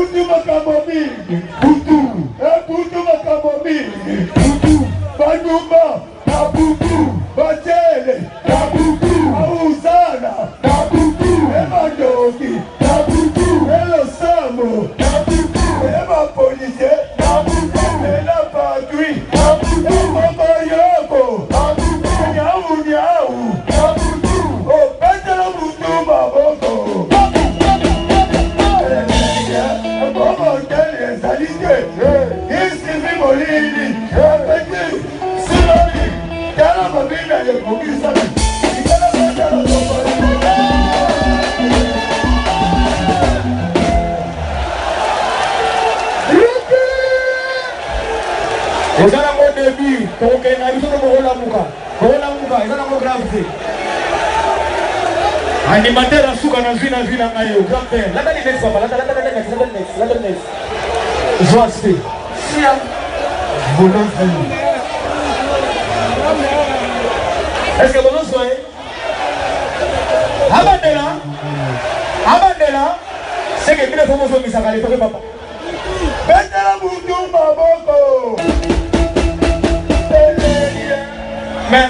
Putu makabomi, putu, putu makabomi, putu, banyuma, tabutu, bachele, tabutu, auzana, tabutu, emandoki, tabutu, elosamo, tabutu, ema policier, tabutu, ela padri, tabutu, mama yoko, tabutu, nyau nyau, tabutu, o petela butu maboko. Ezana mo début, donc na biso ko hola muka, ezana mo grave. Animateur asuka na zina ngayo, grand père. La next papa, la next. Joaste. Sia. Bonne famille. Est-ce que bonne soirée? Abandela. C'est que bien faut me ça aller papa. Betela bundu maboko. Mais